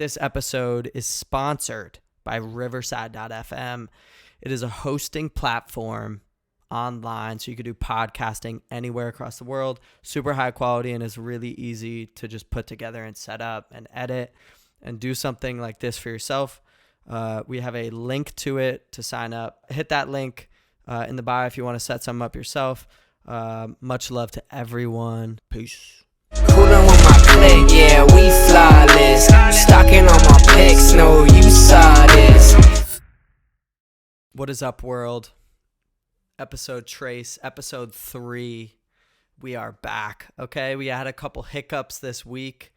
This episode is sponsored by Riverside.fm. It is a hosting platform online, so you can do podcasting anywhere across the world. Super high quality and is really easy to just put together and set up and edit and do something like this for yourself. We have a link to it to sign up. Hit that link in the bio if you want to set something up yourself. Much love to everyone. Peace. Coolin' with my clique, yeah, we flawless. Stocking on my pics, no, you saw this. What is up, world? Episode 3. We are back. Okay, we had a couple hiccups this week.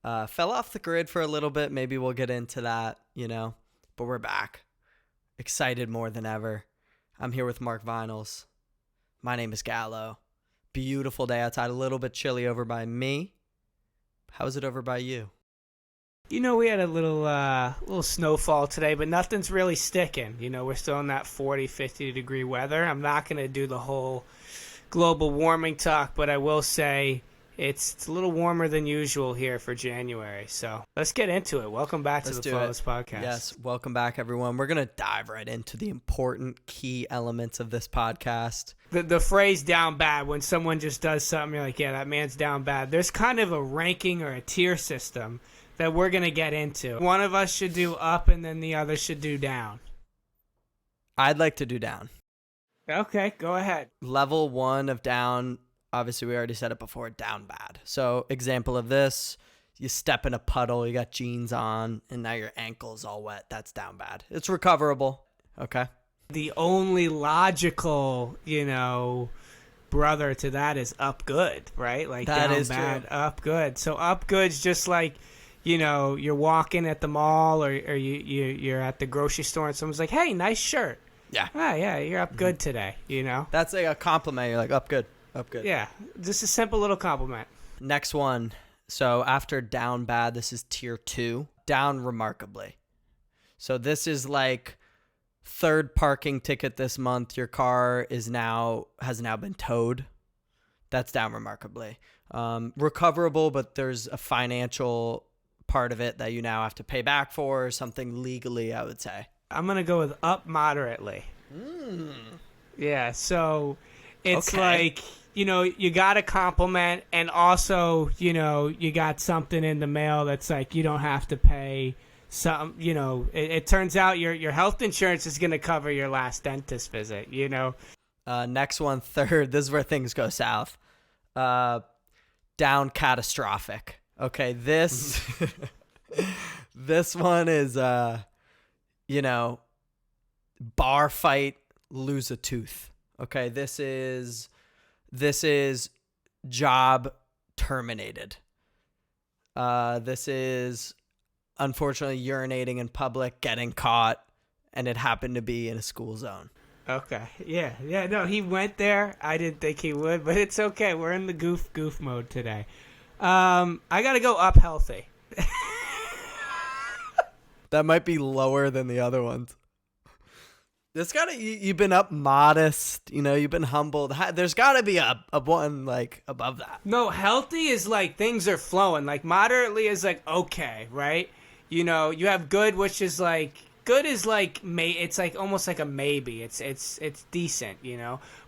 Fell off the grid for a little bit. Maybe we'll get into that, but we're back. Excited more than ever. I'm here with Marc Vinyls. My name is Gallo. Beautiful day outside, a little bit chilly over by me. How is it over by you? We had a little snowfall today, but nothing's really sticking. We're still in that 40, 50 degree weather. I'm not going to do the whole global warming talk, but I will say it's a little warmer than usual here for January. So let's get into it. Welcome back to the Flawless Podcast. Yes, welcome back, everyone. We're going to dive right into the important key elements of this podcast. The phrase down bad, when someone just does something, you're like, yeah, that man's down bad. There's kind of a ranking or a tier system that we're going to get into. One of us should do up and then the other should do down. I'd like to do down. Okay, go ahead. Level 1 of down, obviously we already said it before, down bad. So example of this, you step in a puddle, you got jeans on, and now your ankle's all wet. That's down bad. It's recoverable, okay? The only logical, brother to that is up good, right? Like that down is bad, true. up good. So up good's just like, you're walking at the mall or you're at the grocery store and someone's like, hey, nice shirt. Yeah. Ah, yeah, you're up good today, That's like a compliment. You're like, up good. Yeah, just a simple little compliment. Next one. So after down bad, this is tier 2. Down remarkably. So this is like third parking ticket this month. Your car has now been towed. That's down remarkably. Recoverable, but there's a financial part of it that you now have to pay back for, or something legally, I would say. I'm going to go with up moderately. Yeah, so it's like, you got a compliment, and also, you got something in the mail that's like you don't have to pay some, it turns out your health insurance is going to cover your last dentist visit, Next one, third. This is where things go south. Down catastrophic. Okay, this this one is bar fight, lose a tooth. Okay, this is job terminated. This is unfortunately urinating in public, getting caught, and it happened to be in a school zone. Okay. Yeah. No, he went there. I didn't think he would, but it's okay. We're in the goof mode today. I gotta go up healthy. That might be lower than the other ones. You've been up modest, you've been humbled. There's gotta be a one like above that. No, healthy is like things are flowing. Like moderately is like okay, right? You have good, which is like good is like it's like almost like a maybe. It's decent,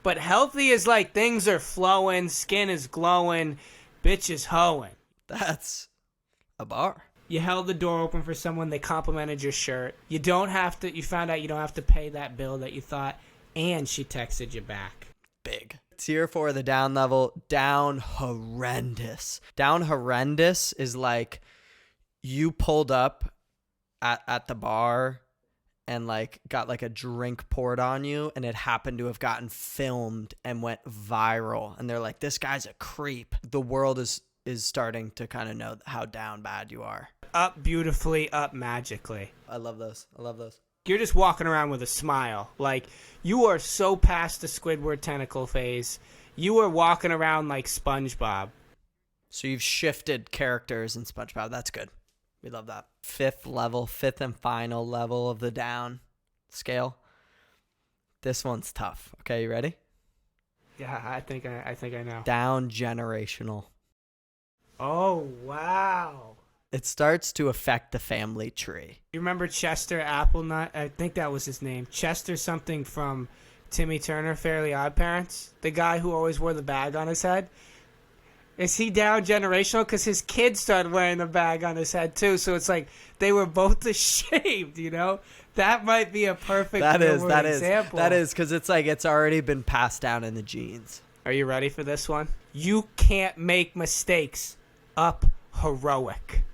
But healthy is like things are flowing, skin is glowing, bitch is hoeing. That's a bar. You held the door open for someone, they complimented your shirt. You found out you don't have to pay that bill that you thought, and she texted you back. Big. Tier 4, the down level, down horrendous. Down horrendous is like you pulled up at the bar and like got like a drink poured on you, and it happened to have gotten filmed and went viral, and they're like, this guy's a creep. The world is starting to kind of know how down bad you are. Up beautifully, up magically. I love those. You're just walking around with a smile. Like, you are so past the Squidward tentacle phase. You are walking around like SpongeBob. So you've shifted characters in SpongeBob. That's good. We love that. Fifth and final level of the down scale. This one's tough. Okay, you ready? Yeah, I think I know. Down generational. Oh, wow. it starts to affect the family tree. You remember Chester Applenut? I think that was his name. Chester something from Timmy Turner, Fairly Odd Parents. The guy who always wore the bag on his head. Is he down generational? Because his kids started wearing the bag on his head too. So it's like they were both ashamed, you know? That might be a perfect example. That is, because it's like it's already been passed down in the genes. Are you ready for this one? You can't make mistakes. Up heroic.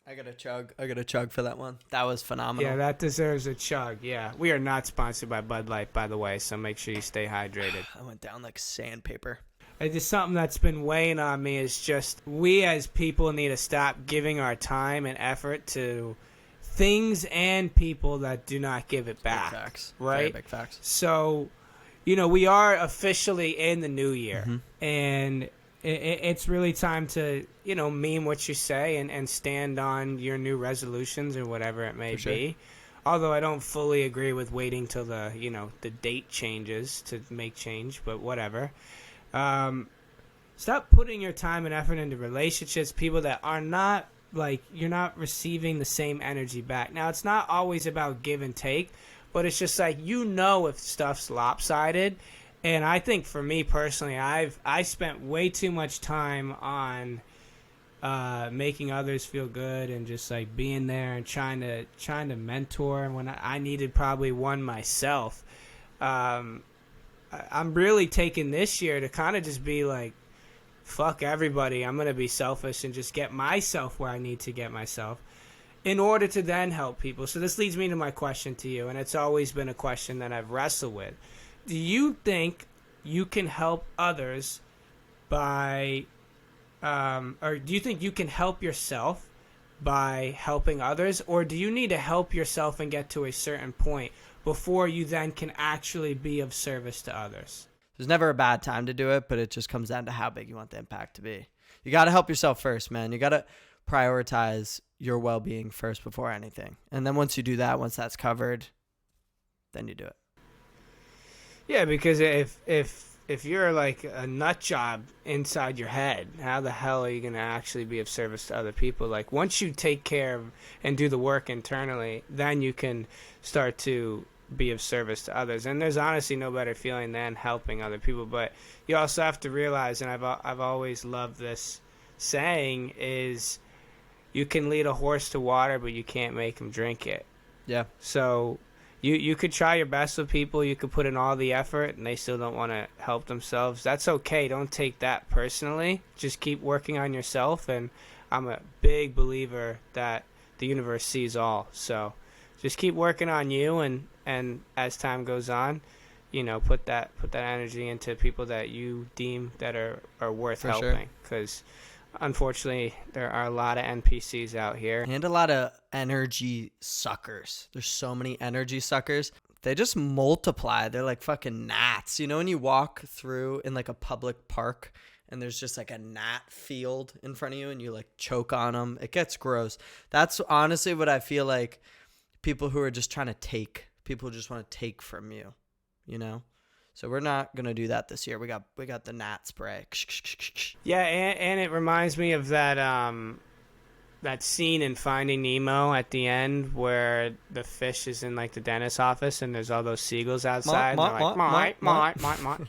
I got a chug for that one. That was phenomenal. Yeah, that deserves a chug. Yeah, we are not sponsored by Bud Light, by the way, so make sure you stay hydrated. I went down like sandpaper. Just something that's been weighing on me is just we as people need to stop giving our time and effort to things and people that do not give it back. Big facts. Right? Very big facts. So, we are officially in the new year, and it's really time to, mean what you say and stand on your new resolutions or whatever it may be. Although I don't fully agree with waiting till the date changes to make change, but whatever. Stop putting your time and effort into relationships, people that are not, you're not receiving the same energy back. Now, it's not always about give and take, but it's just like, if stuff's lopsided. And I think for me personally, I spent way too much time on making others feel good and just like being there and trying to mentor when I needed probably one myself. I'm really taking this year to kind of just be like, fuck everybody. I'm going to be selfish and just get myself where I need to get myself in order to then help people. So this leads me to my question to you, and it's always been a question that I've wrestled with. Do you think you can help others by, or do you think you can help yourself by helping others, or do you need to help yourself and get to a certain point before you then can actually be of service to others? There's never a bad time to do it, but it just comes down to how big you want the impact to be. You got to help yourself first, man. You got to prioritize your well-being first before anything. And then once you do that, once that's covered, then you do it. Yeah, because if you're like a nut job inside your head, how the hell are you going to actually be of service to other people? Like, once you take care of and do the work internally, then you can start to be of service to others. And there's honestly no better feeling than helping other people. But you also have to realize, and I've always loved this saying, is you can lead a horse to water, but you can't make him drink it. Yeah. So you could try your best with people. You could put in all the effort, and they still don't want to help themselves. That's okay. Don't take that personally. Just keep working on yourself. And I'm a big believer that the universe sees all. So just keep working on you, and as time goes on, put that energy into people that you deem that are worth For helping. Because unfortunately, there are a lot of NPCs out here. And a lot of energy suckers. There's so many energy suckers. They just multiply. They're like fucking gnats. When you walk through in like a public park and there's just like a gnat field in front of you and you like choke on them, it gets gross. That's honestly what I feel like people who are just trying to take. People who just want to take from you, So we're not going to do that this year. We got the gnat spray. Yeah, and it reminds me of that scene in Finding Nemo at the end where the fish is in like the dentist's office and there's all those seagulls outside.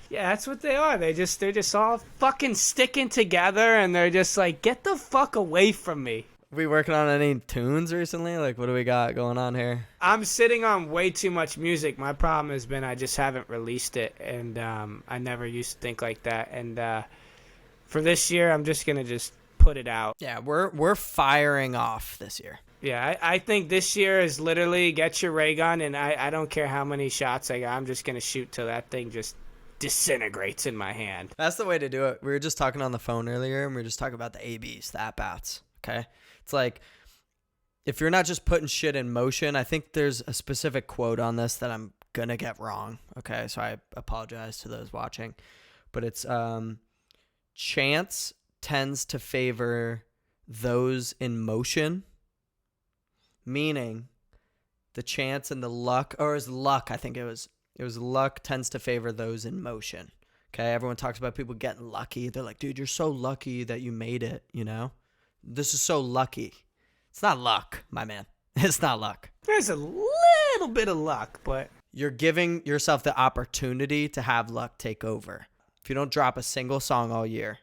Yeah, that's what they are. They're just all fucking sticking together and they're just like, get the fuck away from me. We working on any tunes recently? Like, what do we got going on here? I'm sitting on way too much music. My problem has been I just haven't released it, and I never used to think like that. And for this year, I'm just gonna just put it out. Yeah, we're firing off this year. Yeah, I think this year is literally get your ray gun, and I don't care how many shots I got. I'm just gonna shoot till that thing just disintegrates in my hand. That's the way to do it. We were just talking on the phone earlier, and we were just talking about the ABs, the at-bats, okay? It's like, if you're not just putting shit in motion, I think there's a specific quote on this that I'm going to get wrong. Okay, so I apologize to those watching. But it's chance tends to favor those in motion, meaning the chance and the luck, or it was luck, I think it was luck tends to favor those in motion. Okay, everyone talks about people getting lucky. They're like, dude, you're so lucky that you made it, This is so lucky. It's not luck, my man. It's not luck. There's a little bit of luck, but You're giving yourself the opportunity to have luck take over. If you don't drop a single song all year,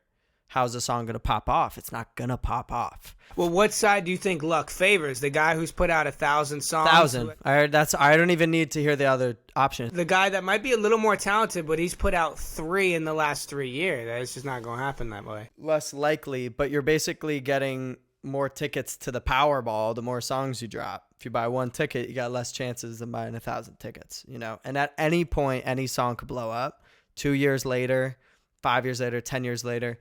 how's the song going to pop off? It's not going to pop off. well, what side do you think luck favors? The guy who's put out 1,000 songs? 1,000. I don't even need to hear the other option. The guy that might be a little more talented, but he's put out 3 in the last 3 years. That's just not going to happen that way. Less likely, but you're basically getting more tickets to the Powerball the more songs you drop. If you buy 1 ticket, you got less chances than buying 1,000 tickets, you know? And at any point, any song could blow up. 2 years later, 5 years later, 10 years later.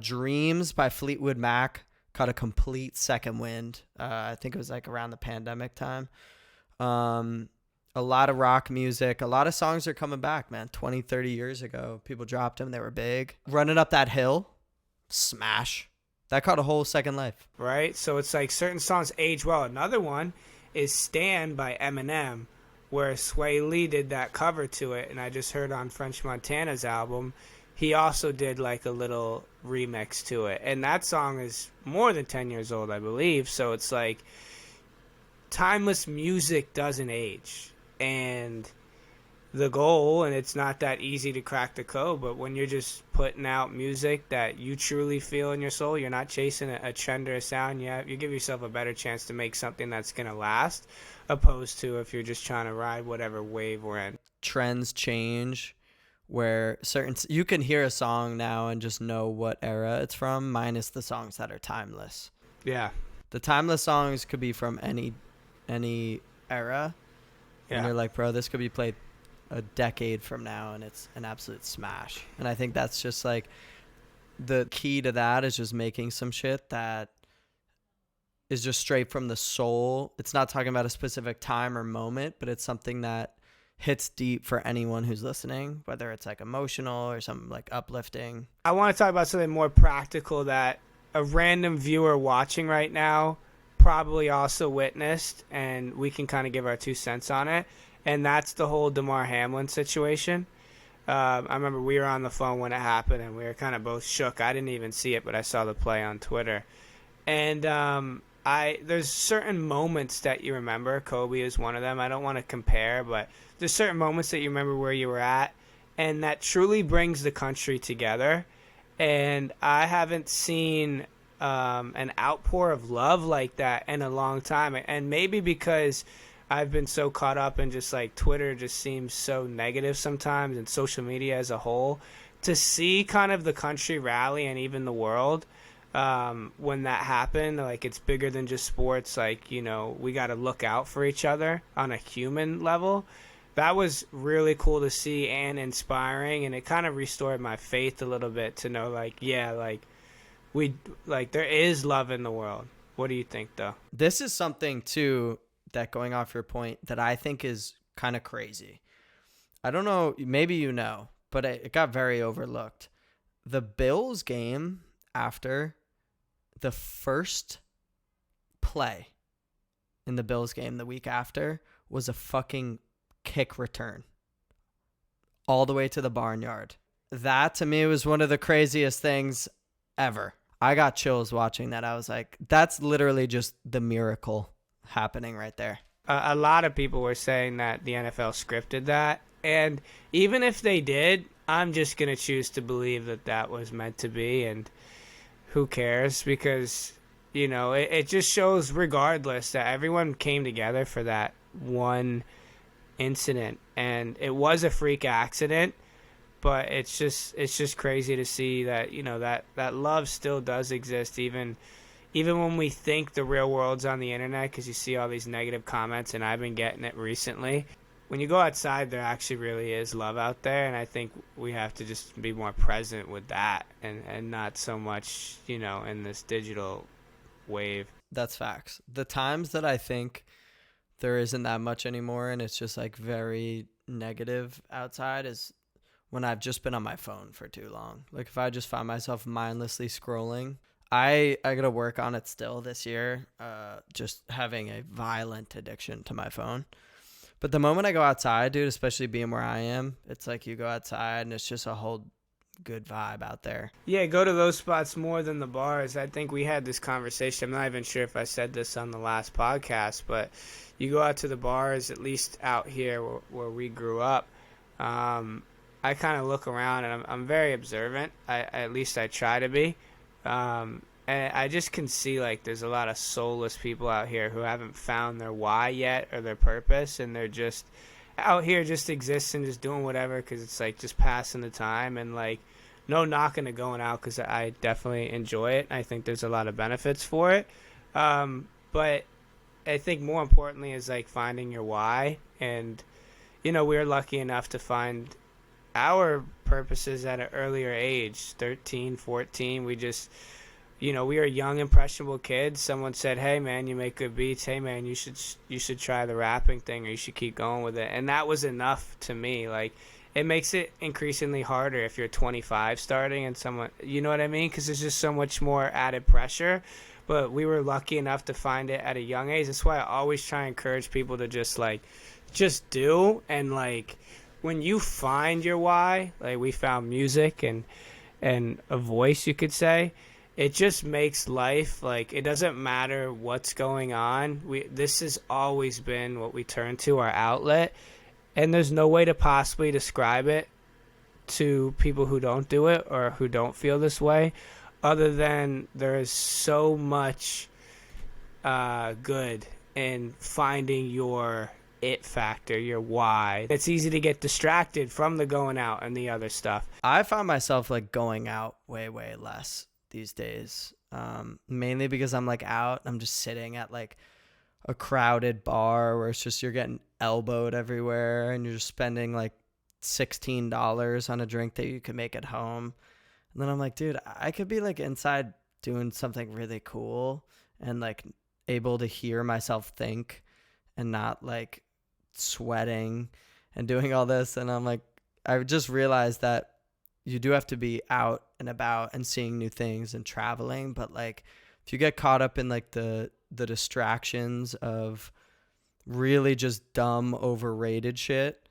Dreams by Fleetwood Mac caught a complete second wind. I think it was like around the pandemic time. A lot of rock music. A lot of songs are coming back, man. 20, 30 years ago, people dropped them. They were big. Running Up That Hill, smash. That caught a whole second life. Right? So it's like certain songs age well. Another one is Stan by Eminem, where Sway Lee did that cover to it. And I just heard on French Montana's album, he also did like a little remix to it. And that song is more than 10 years old, I believe. So it's like timeless music doesn't age. And the goal, and it's not that easy to crack the code, but when you're just putting out music that you truly feel in your soul, you're not chasing a trend or a sound, you give yourself a better chance to make something that's going to last, opposed to if you're just trying to ride whatever wave we're in. Trends change where you can hear a song now and just know what era it's from, minus the songs that are timeless. Yeah. The timeless songs could be from any era. Yeah. And you're like, bro, this could be played a decade from now and it's an absolute smash. And I think that's just like the key to that is just making some shit that is just straight from the soul. It's not talking about a specific time or moment, but it's something that hits deep for anyone who's listening, whether it's like emotional or something like uplifting. I want to talk about something more practical that a random viewer watching right now probably also witnessed, and we can kind of give our 2 cents on it. And that's the whole Damar Hamlin situation. I remember we were on the phone when it happened, and we were kind of both shook. I didn't even see it, but I saw the play on Twitter. And there's certain moments that you remember. Kobe is one of them. I don't want to compare, but there's certain moments that you remember where you were at, and that truly brings the country together. And I haven't seen an outpour of love like that in a long time. And maybe because I've been so caught up in just like Twitter just seems so negative sometimes, and social media as a whole, to see kind of the country rally and even the world when that happened, like it's bigger than just sports. Like, you know, we got to look out for each other on a human level. That was really cool to see and inspiring, and it kind of restored my faith a little bit to know like, yeah, like there is love in the world. What do you think though? This is something too that, going off your point, that I think is kind of crazy. I don't know, maybe you know, but it got very overlooked. The Bills game after the first play in the Bills game the week after was a fucking kick return all the way to the barnyard. That to me was one of the craziest things ever. I got chills watching that. I was like, that's literally just the miracle happening right there. A lot of people were saying that the NFL scripted that, and even if they did, I'm just going to choose to believe that that was meant to be, and who cares, because, you know, it just shows regardless that everyone came together for that one incident, and it was a freak accident, but it's just crazy to see that, you know, that love still does exist even when we think the real world's on the internet, because you see all these negative comments, and I've been getting it recently. When you go outside, there actually really is love out there, and I think we have to just be more present with that and not so much, you know, in this digital wave. That's facts. The times that I think there isn't that much anymore and it's just like very negative outside is when I've just been on my phone for too long. Like if I just find myself mindlessly scrolling, I got to work on it still this year, just having a violent addiction to my phone. But the moment I go outside, dude, especially being where I am, it's like you go outside and it's just a whole good vibe out there. Yeah, go to those spots more than the bars. I think we had this conversation. I'm not even sure if I said this on the last podcast, but you go out to the bars, at least out here where we grew up. I kind of look around and I'm very observant. At least I try to be. And I just can see like there's a lot of soulless people out here who haven't found their why yet or their purpose, and they're just out here just existing, just doing whatever because it's like just passing the time, and like no knocking to going out because I definitely enjoy it. I think there's a lot of benefits for it. But I think more importantly is like finding your why, and we're lucky enough to find our purposes at an earlier age, 13, 14. We just, we are young, impressionable kids. Someone said, hey, man, you make good beats. Hey, man, you should try the rapping thing, or you should keep going with it. And that was enough to me. Like, it makes it increasingly harder if you're 25 starting and someone, you know what I mean? Because there's just so much more added pressure. But we were lucky enough to find it at a young age. That's why I always try and encourage people to just do. And, like, when you find your why, like we found music and a voice, you could say, it just makes life, like, it doesn't matter what's going on. This has always been what we turn to, our outlet, and there's no way to possibly describe it to people who don't do it or who don't feel this way, other than there is so much good in finding your it factor, your why. It's easy to get distracted from the going out and the other stuff. I find myself like going out way less these days, mainly because I'm like out, I'm just sitting at like a crowded bar where it's just you're getting elbowed everywhere and you're just spending like $16 on a drink that you could make at home. And then I'm like, dude, I could be like inside doing something really cool and like able to hear myself think and not like sweating and doing all this. And I'm like, I just realized that you do have to be out and about and seeing new things and traveling, but like if you get caught up in like the distractions of really just dumb overrated shit,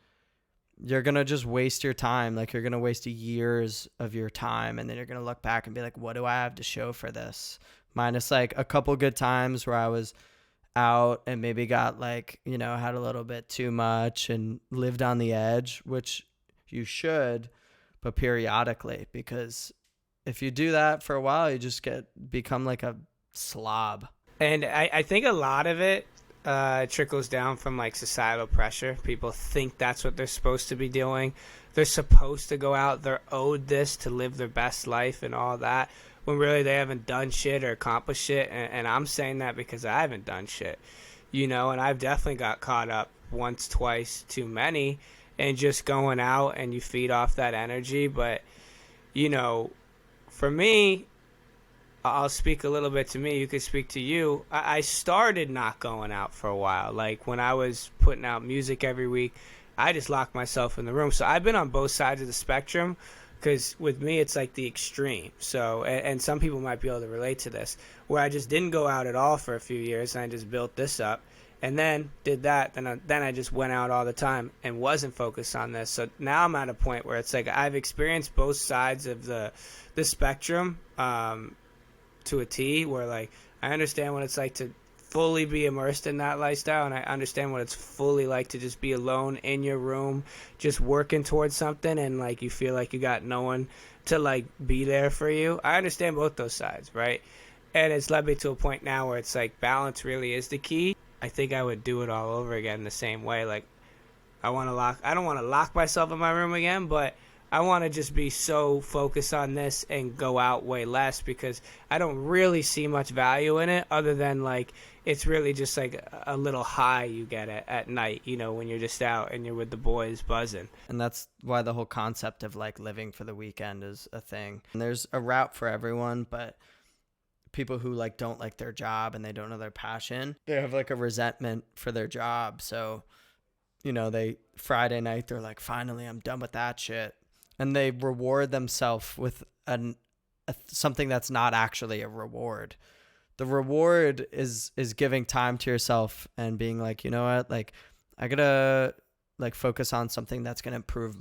you're gonna just waste your time. Like you're gonna waste years of your time, and then you're gonna look back and be like, what do I have to show for this? Minus like a couple good times where I was out and maybe got like, had a little bit too much and lived on the edge, which you should, but periodically, because if you do that for a while, you just become like a slob. And I think a lot of it trickles down from like societal pressure. People think that's what they're supposed to be doing. They're supposed to go out. They're owed this to live their best life and all that, when really they haven't done shit or accomplished shit. And I'm saying that because I haven't done shit, and I've definitely got caught up once, twice, too many, and just going out and you feed off that energy. But, for me, I'll speak a little bit to me. You could speak to you. I started not going out for a while. Like when I was putting out music every week, I just locked myself in the room. So I've been on both sides of the spectrum, because with me, it's like the extreme. So, and some people might be able to relate to this, where I just didn't go out at all for a few years and I just built this up, and then did that. Then I just went out all the time and wasn't focused on this. So now I'm at a point where it's like I've experienced both sides of the spectrum to a T, where like I understand what it's like to fully be immersed in that lifestyle, and I understand what it's fully like to just be alone in your room just working towards something, and like you feel like you got no one to like be there for you. I understand both those sides, right? And it's led me to a point now where it's like balance really is the key. I think I would do it all over again the same way. Like I don't want to lock myself in my room again, but I want to just be so focused on this and go out way less, because I don't really see much value in it, other than like it's really just like a little high you get at night, when you're just out and you're with the boys buzzing. And that's why the whole concept of like living for the weekend is a thing. And there's a route for everyone, but people who like don't like their job and they don't know their passion, they have like a resentment for their job. So, they Friday night, they're like, finally, I'm done with that shit. And they reward themselves with something that's not actually a reward. The reward is giving time to yourself and being like, you know what, like I gotta like focus on something that's gonna improve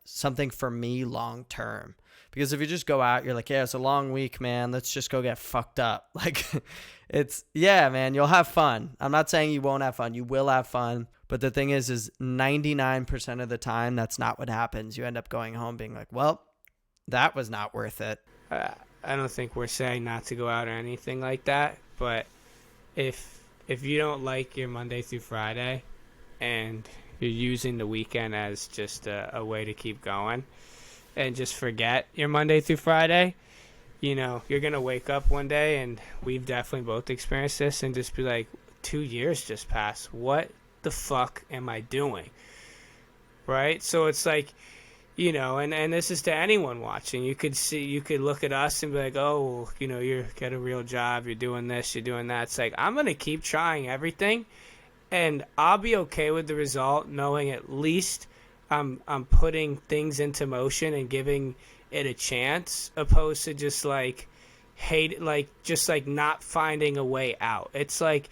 something for me long term. Because if you just go out, you're like, yeah, it's a long week, man. Let's just go get fucked up. Like, yeah, man, you'll have fun. I'm not saying you won't have fun. You will have fun. But the thing is 99% of the time, that's not what happens. You end up going home being like, well, that was not worth it. I don't think we're saying not to go out or anything like that. But if you don't like your Monday through Friday and you're using the weekend as just a way to keep going and just forget your Monday through Friday, you know, you're going to wake up one day, and we've definitely both experienced this, and just be like, 2 years just passed. What the fuck am I doing? Right? So it's like, you know, and this is to anyone watching. You could look at us and be like, oh, you know, you get a real job, you're doing this, you're doing that. It's like, I'm going to keep trying everything, and I'll be okay with the result, knowing at least I'm putting things into motion and giving it a chance, opposed to just like not finding a way out. It's like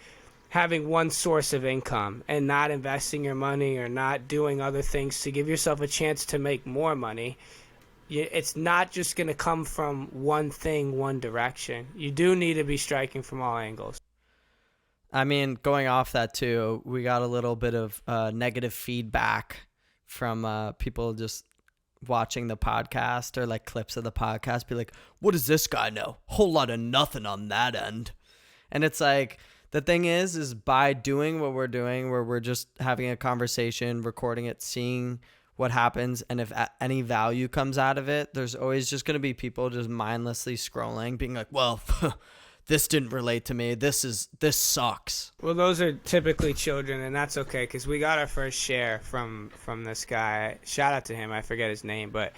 having one source of income and not investing your money or not doing other things to give yourself a chance to make more money. It's not just going to come from one thing, one direction. You do need to be striking from all angles. I mean, going off that too, we got a little bit of negative feedback from people just watching the podcast, or like clips of the podcast, be like, what does this guy know? Whole lot of nothing on that end. And it's like, the thing is by doing what we're doing, where we're just having a conversation, recording it, seeing what happens, and if any value comes out of it, there's always just going to be people just mindlessly scrolling, being like, well, this didn't relate to me. This sucks. Well, those are typically children, and that's okay, because we got our first share from this guy. Shout out to him. I forget his name, but,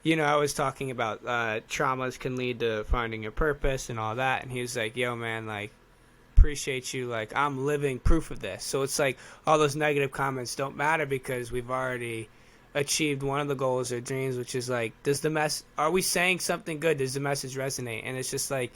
you know, I was talking about traumas can lead to finding your purpose and all that, and he was like, yo, man, like, appreciate you. Like, I'm living proof of this. So it's like all those negative comments don't matter, because we've already achieved one of the goals or dreams, which is like, are we saying something good? Does the message resonate? And it's just like,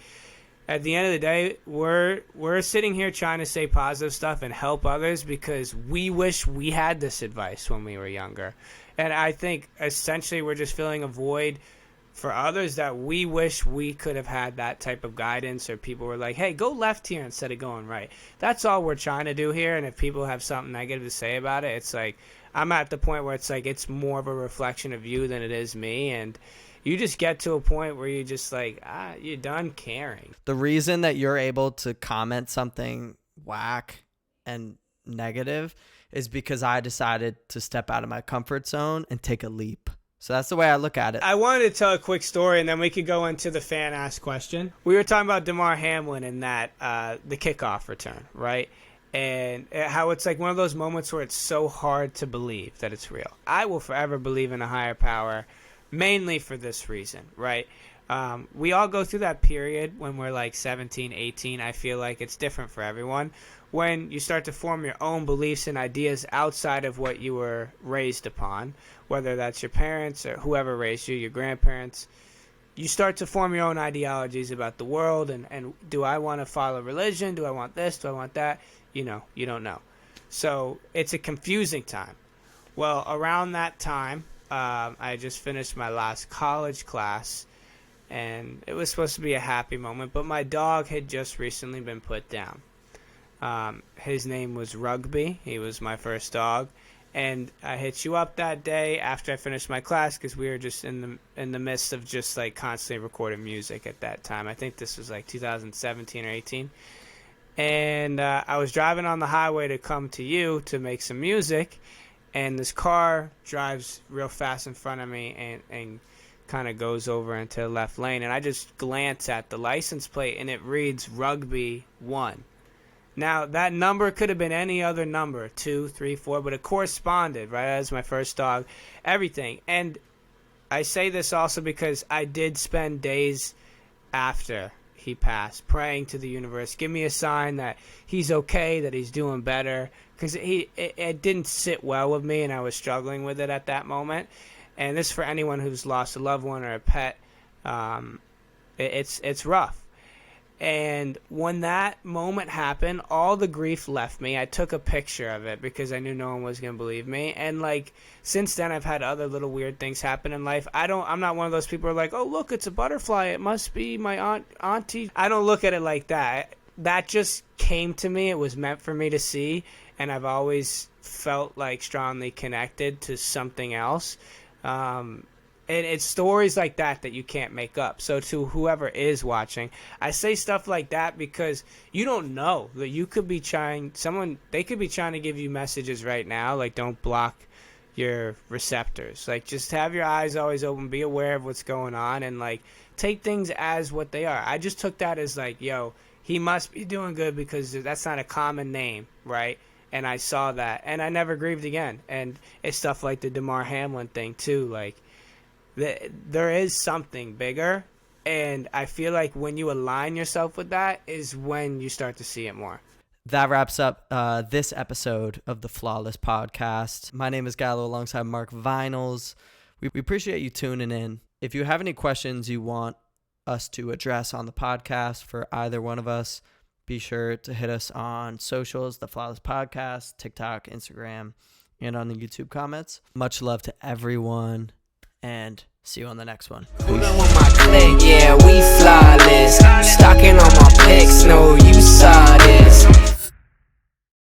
at the end of the day, we're sitting here trying to say positive stuff and help others because we wish we had this advice when we were younger. And I think essentially we're just filling a void for others that we wish we could have had that type of guidance, or people were like, hey, go left here instead of going right. That's all we're trying to do here. And if people have something negative to say about it, it's like, I'm at the point where it's like, it's more of a reflection of you than it is me. And you just get to a point where you just like, you're done caring. The reason that you're able to comment something whack and negative is because I decided to step out of my comfort zone and take a leap. So that's the way I look at it. I wanted to tell a quick story, and then we could go into the fan asked question. We were talking about Damar Hamlin and that the kickoff return, right? And how it's like one of those moments where it's so hard to believe that it's real. I will forever believe in a higher power, mainly for this reason, right? We all go through that period when we're like 17, 18. I feel like it's different for everyone. When you start to form your own beliefs and ideas outside of what you were raised upon, whether that's your parents or whoever raised you, your grandparents, you start to form your own ideologies about the world. And do I want to follow religion? Do I want this? Do I want that? You know, you don't know. So it's a confusing time. Well, around that time, I just finished my last college class, and it was supposed to be a happy moment, but my dog had just recently been put down. His name was Rugby. He was my first dog, and I hit you up that day after I finished my class because we were just in the midst of just like constantly recording music at that time. I think this was like 2017 or 18, and I was driving on the highway to come to you to make some music, and this car drives real fast in front of me and kind of goes over into the left lane, and I just glance at the license plate, and it reads Rugby 1. Now, that number could have been any other number, 2, 3, 4, but it corresponded, right, as my first dog, everything. And I say this also because I did spend days after he passed praying to the universe, give me a sign that he's okay, that he's doing better, because it didn't sit well with me, and I was struggling with it at that moment. And this for anyone who's lost a loved one or a pet, it's rough. And when that moment happened, all the grief left me. I took a picture of it because I knew no one was going to believe me. And like since then I've had other little weird things happen in life. I'm not one of those people who are like, "Oh, look, it's a butterfly. It must be my auntie." I don't look at it like that. That just came to me. It was meant for me to see, and I've always felt like strongly connected to something else. And it's stories like that that you can't make up. So to whoever is watching, I say stuff like that because you don't know that you could be they could be trying to give you messages right now. Like, don't block your receptors. Like, just have your eyes always open, be aware of what's going on, and like take things as what they are. I just took that as like, yo, he must be doing good because that's not a common name, right? And I saw that, and I never grieved again. And it's stuff like the Damar Hamlin thing too, like, there is something bigger, and I feel like when you align yourself with that is when you start to see it more. That wraps up this episode of the Flawless Podcast. My name is Gallo alongside Marc Vinyls. We appreciate you tuning in. If you have any questions you want us to address on the podcast for either one of us, be sure to hit us on socials, the Flawless Podcast, TikTok, Instagram, and on the YouTube comments. Much love to everyone, and see you on the next one. With my clique, yeah, we flawless.